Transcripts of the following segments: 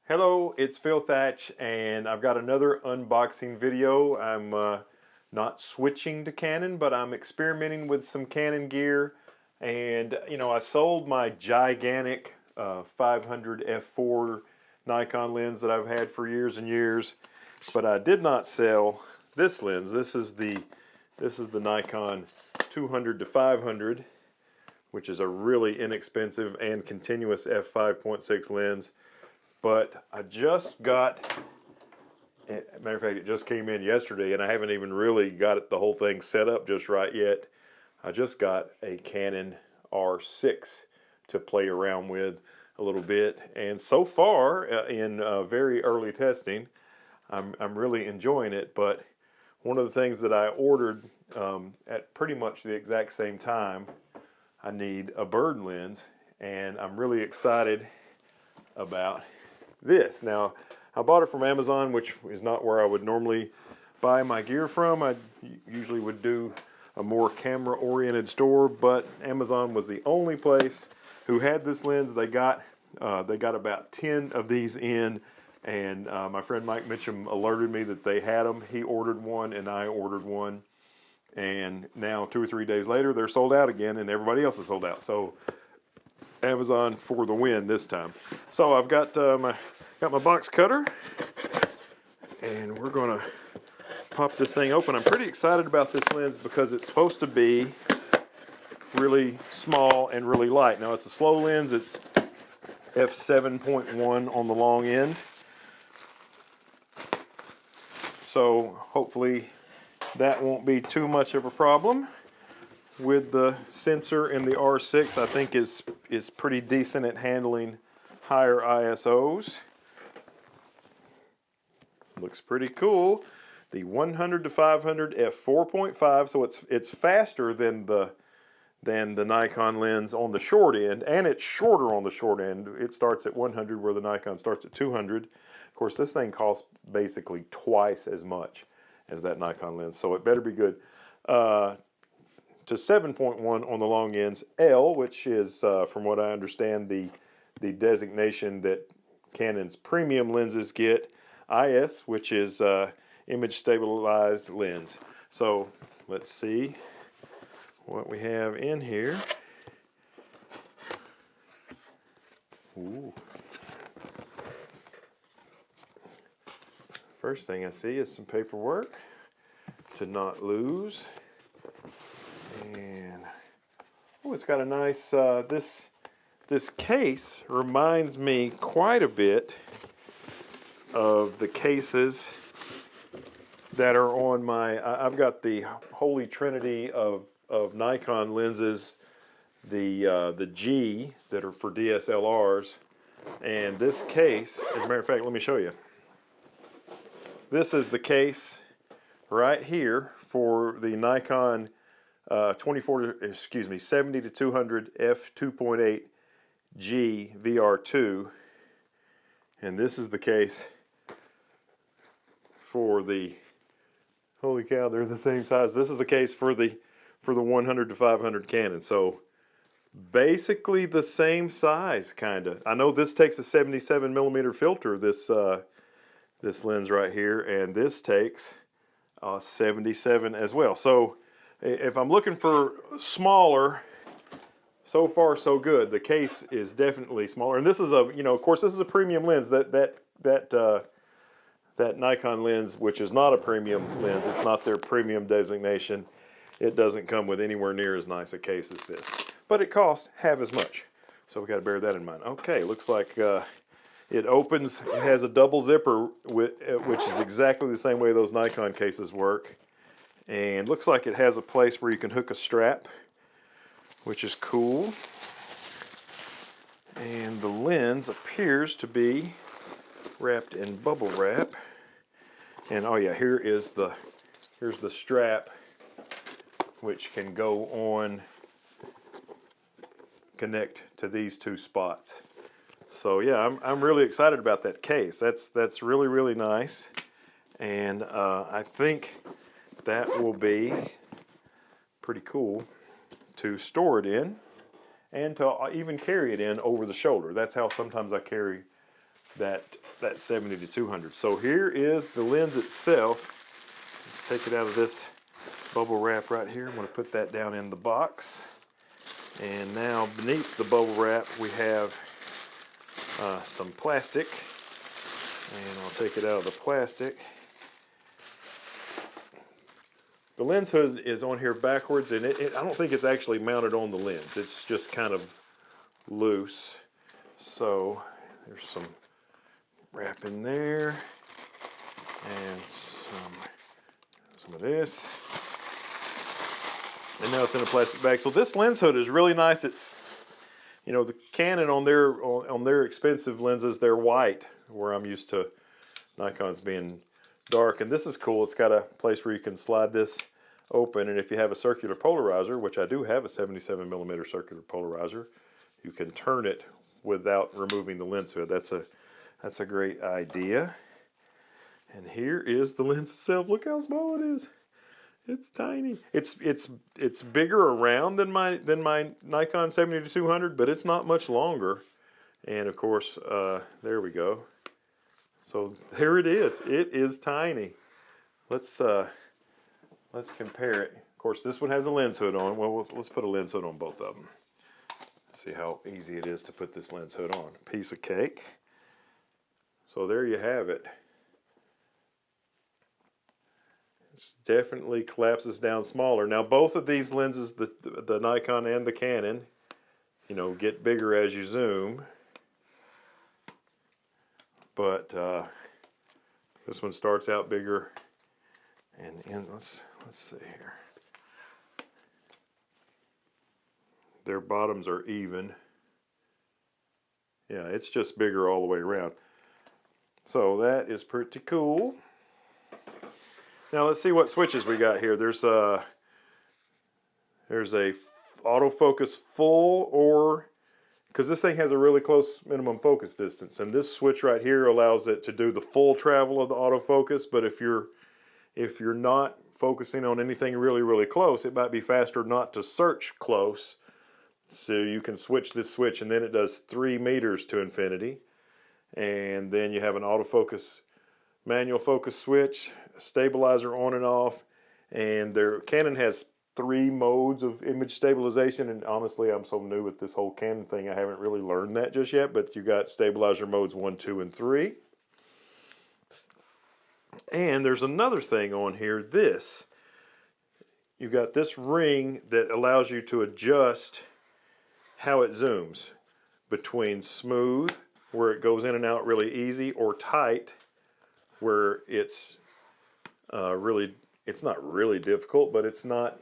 Hello, it's Phil Thatch, and I've got another unboxing video. I'm not switching to Canon, but I'm experimenting with some Canon gear. And I sold my gigantic 500 f4 Nikon lens that I've had for years and years, but I did not sell this lens. This is the Nikon 200 to 500, which is a really inexpensive and continuous f5.6 lens. But I just got, matter of fact, it just came in yesterday, and I haven't even really got the whole thing set up just right yet. I just got a Canon R6 to play around with a little bit, and so far in very early testing, I'm really enjoying it. But one of the things that I ordered at pretty much the exact same time, I need a bird lens, and I'm really excited about this. Now, I bought it from Amazon, which is not where I would normally buy my gear from. I usually would do a more camera-oriented store, but Amazon was the only place who had this lens. They got about 10 of these in, and my friend Mike Mitchum alerted me that they had them. He ordered one, and I ordered one, and now 2 or 3 days later, they're sold out again, and everybody else is sold out. So Amazon for the win this time. So I've got my box cutter, and we're gonna pop this thing open. I'm pretty excited about this lens because it's supposed to be really small and really light. Now, it's a slow lens. It's f7.1 on the long end, so hopefully that won't be too much of a problem. With the sensor in the R6, I think is pretty decent at handling higher ISOs. Looks pretty cool. The 100 to 500 f4.5, so it's faster than the Nikon lens on the short end, and it's shorter on the short end. It starts at 100 where the Nikon starts at 200. Of course, this thing costs basically twice as much as that Nikon lens, so it better be good. To 7.1 on the long ends, L, which is, from what I understand, the designation that Canon's premium lenses get, IS, which is image stabilized lens. So let's see what we have in here. Ooh. First thing I see is some paperwork to not lose. And oh, it's got a nice, this case reminds me quite a bit of the cases that are on my, I've got the holy trinity of Nikon lenses, the G that are for DSLRs, and this case, as a matter of fact, let me show you. This is the case right here for the Nikon 70 to 200 f2.8 G VR2, and this is the case for the, holy cow, they're the same size. This is the case for the 100 to 500 Canon. So basically the same size, kind of. I know this takes a 77 millimeter filter, this lens right here, and this takes 77 as well. So if I'm looking for smaller, so far so good. The case is definitely smaller, and this is a, of course, this is a premium lens. That Nikon lens, which is not a premium lens, it's not their premium designation. It doesn't come with anywhere near as nice a case as this, but it costs half as much. So we got to bear that in mind. Okay, looks like it opens. It has a double zipper, which is exactly the same way those Nikon cases work. And looks like it has a place where you can hook a strap, which is cool. And the lens appears to be wrapped in bubble wrap. And oh yeah, here's the strap, which can go on, connect to these two spots. So yeah, I'm really excited about that case. That's really, really nice. And I think that will be pretty cool to store it in, and to even carry it in over the shoulder. That's how sometimes I carry that 70 to 200. So here is the lens itself. Let's take it out of this bubble wrap right here. I'm going to put that down in the box. And now beneath the bubble wrap we have some plastic. And I'll take it out of the plastic. The lens hood is on here backwards, and I don't think it's actually mounted on the lens. It's just kind of loose. So there's some wrap in there, and some of this. And now it's in a plastic bag. So this lens hood is really nice. It's, you know, the Canon on their expensive lenses, they're white, where I'm used to Nikon's being dark. And this is cool. It's got a place where you can slide this open, and if you have a circular polarizer, which I do have a 77mm circular polarizer, you can turn it without removing the lens hood. That's a great idea. And here is the lens itself. Look how small it is. It's tiny. It's bigger around than my Nikon 70 to 200, but it's not much longer. And of course, there we go. So there it is. It is tiny. Let's compare it. Of course, this one has a lens hood on. Well, let's put a lens hood on both of them. See how easy it is to put this lens hood on. Piece of cake. So there you have it. It definitely collapses down smaller. Now both of these lenses, the Nikon and the Canon, you know, get bigger as you zoom. But this one starts out bigger, and let's see here. Their bottoms are even. Yeah, it's just bigger all the way around. So that is pretty cool. Now let's see what switches we got here. There's a autofocus full, or because this thing has a really close minimum focus distance, and this switch right here allows it to do the full travel of the autofocus. But if you're not focusing on anything really close, it might be faster not to search close. So you can switch this switch, and then it does 3 meters to infinity. And then you have an autofocus manual focus switch, a stabilizer on and off, and Canon has 3 modes of image stabilization. And honestly, I'm so new with this whole Canon thing, I haven't really learned that just yet. But you got stabilizer modes 1, 2, and 3. And there's another thing on here. You've got this ring that allows you to adjust how it zooms between smooth, where it goes in and out really easy, or tight, where it's not really difficult, but it's not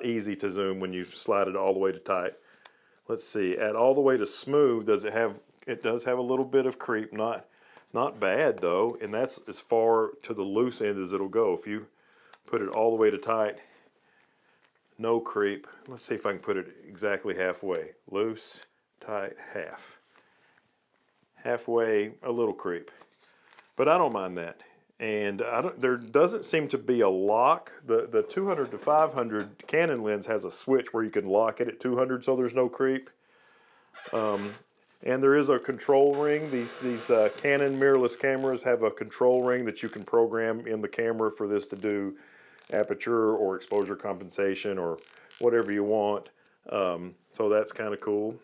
easy to zoom when you slide it all the way to tight. Let's see, at all the way to smooth, it does have a little bit of creep, not bad though, and that's as far to the loose end as it'll go. If you put it all the way to tight, no creep. Let's see if I can put it exactly halfway. Loose, tight, half. Halfway, a little creep. But I don't mind that. And there doesn't seem to be a lock. The 200 to 500 Canon lens has a switch where you can lock it at 200 so there's no creep. And there is a control ring. These Canon mirrorless cameras have a control ring that you can program in the camera for this to do aperture or exposure compensation or whatever you want. So that's kind of cool.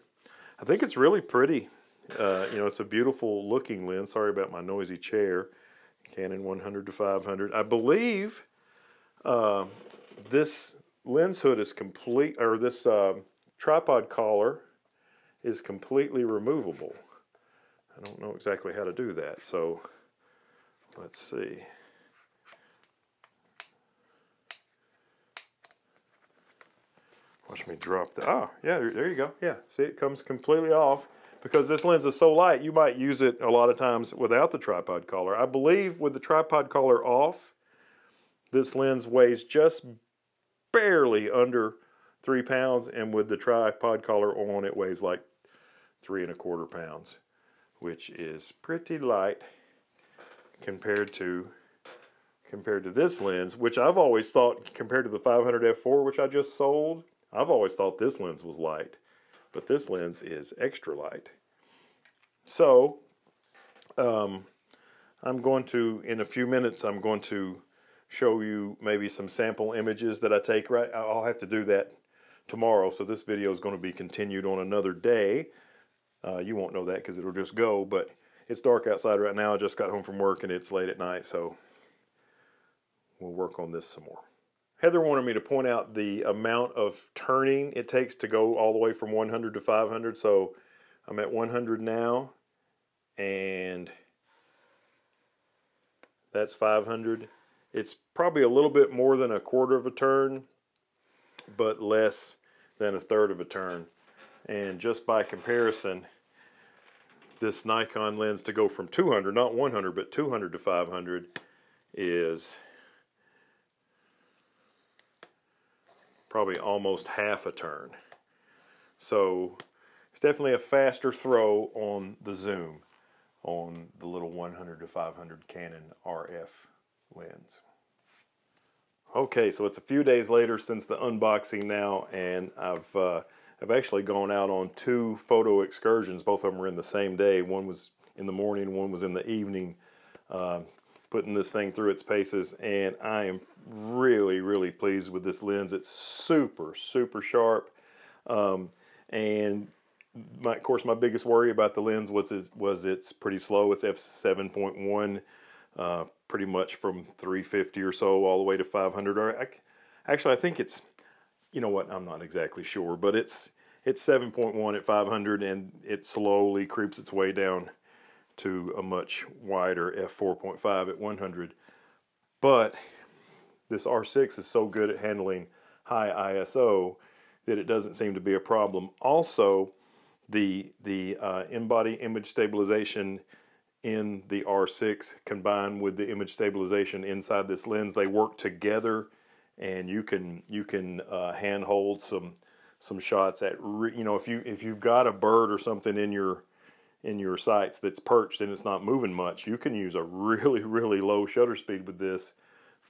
I think it's really pretty. You know, it's a beautiful looking lens. Sorry about my noisy chair. Canon 100 to 500. I believe this lens hood is complete, or this tripod collar is completely removable. I don't know exactly how to do that, so let's see. Watch me drop the, yeah, there you go. Yeah, see, it comes completely off. Because this lens is so light, you might use it a lot of times without the tripod collar. I believe with the tripod collar off, this lens weighs just barely under 3 pounds, and with the tripod collar on, it weighs like 3¼ pounds, which is pretty light compared to this lens, which I've always thought, compared to the 500 f4, which I just sold, I've always thought this lens was light. But this lens is extra light. So I'm going to, in a few minutes, I'm going to show you maybe some sample images that I take. Right, I'll have to do that tomorrow, so this video is going to be continued on another day. You won't know that because it'll just go, but it's dark outside right now. I just got home from work and it's late at night, so we'll work on this some more. Heather wanted me to point out the amount of turning it takes to go all the way from 100 to 500. So I'm at 100 now, and that's 500. It's probably a little bit more than a quarter of a turn, but less than a third of a turn. And just by comparison, this Nikon lens to go from 200, not 100, but 200 to 500 is probably almost half a turn. So it's definitely a faster throw on the zoom on the little 100 to 500 Canon RF lens. Okay, so it's a few days later since the unboxing now, and I've actually gone out on 2 photo excursions. Both of them were in the same day. One was in the morning, one was in the evening, putting this thing through its paces, and I am really pleased with this lens. It's super sharp, and of course my biggest worry about the lens was it's pretty slow. It's f7.1, pretty much from 350 or so all the way to 500. Or actually I think it's, you know what, I'm not exactly sure, but it's 7.1 at 500, and it slowly creeps its way down to a much wider f4.5 at 100. But this R6 is so good at handling high ISO that it doesn't seem to be a problem. Also, the in-body image stabilization in the R6 combined with the image stabilization inside this lens, they work together, and you can handhold some shots at, you know, if you've got a bird or something in your sights that's perched and it's not moving much, you can use a really low shutter speed with this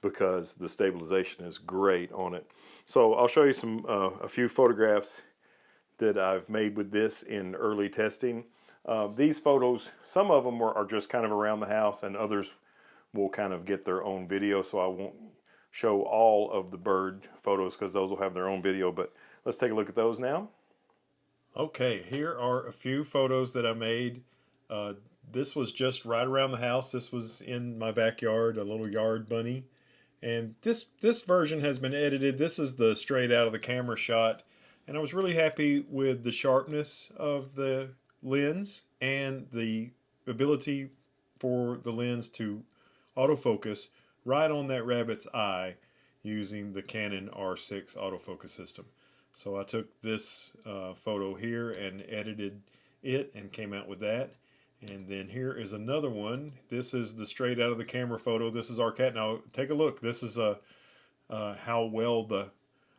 because the stabilization is great on it. So I'll show you a few photographs that I've made with this in early testing. These photos, some of them are just kind of around the house, and others will kind of get their own video, so I won't show all of the bird photos because those will have their own video, but let's take a look at those now. Okay, here are a few photos that I made. This was just right around the house. This was in my backyard, a little yard bunny. And this version has been edited. This is the straight out of the camera shot. And I was really happy with the sharpness of the lens and the ability for the lens to autofocus right on that rabbit's eye using the Canon R6 autofocus system. So I took this photo here and edited it and came out with that. And then here is another one. This is the straight out of the camera photo. This is our cat. Now take a look. This is how well the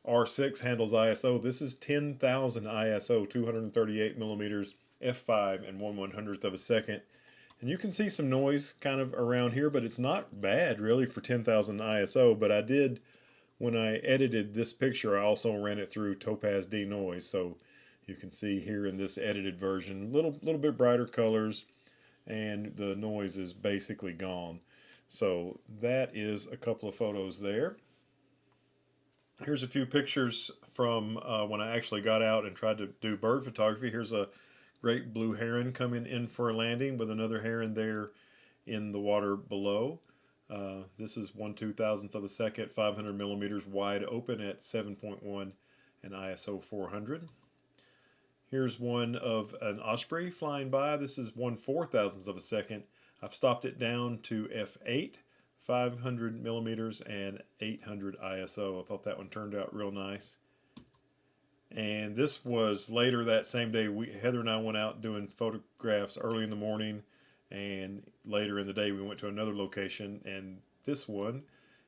R6 handles ISO. This is 10,000 ISO, 238 millimeters, f5 and 1/100th of a second. And you can see some noise kind of around here, but it's not bad really for 10,000 ISO. But I did, when I edited this picture, I also ran it through Topaz denoise. So you can see here in this edited version, little bit brighter colors, and the noise is basically gone. So that is a couple of photos there. Here's a few pictures from when I actually got out and tried to do bird photography. Here's a great blue heron coming in for a landing with another heron there in the water below. This is 1/2000th of a second, 500 millimeters wide open at 7.1 and ISO 400. Here's one of an osprey flying by. This is 1/4000th of a second. I've stopped it down to f8, 500 millimeters and 800 ISO. I thought that one turned out real nice. And this was later that same day. Heather and I went out doing photographs early in the morning, and later in the day we went to another location, and this one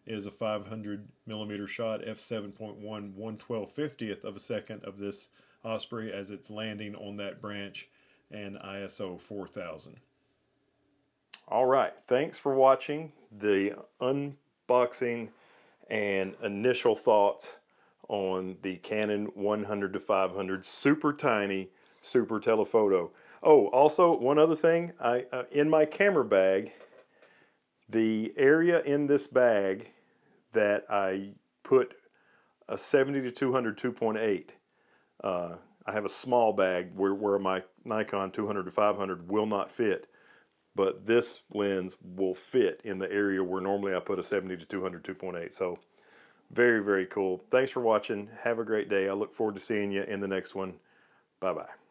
is a 500 millimeter shot, f7.1, 1/1250th of a second of this osprey as it's landing on that branch, and ISO 4000. All right, thanks for watching the unboxing and initial thoughts on the Canon 100 to 500 super tiny super telephoto. Oh, also one other thing, in my camera bag, the area in this bag that I put a 70 to 200 2.8. I have a small bag where my Nikon 200 to 500 will not fit, but this lens will fit in the area where normally I put a 70 to 200 2.8. So very, very cool. Thanks for watching. Have a great day. I look forward to seeing you in the next one. Bye-bye.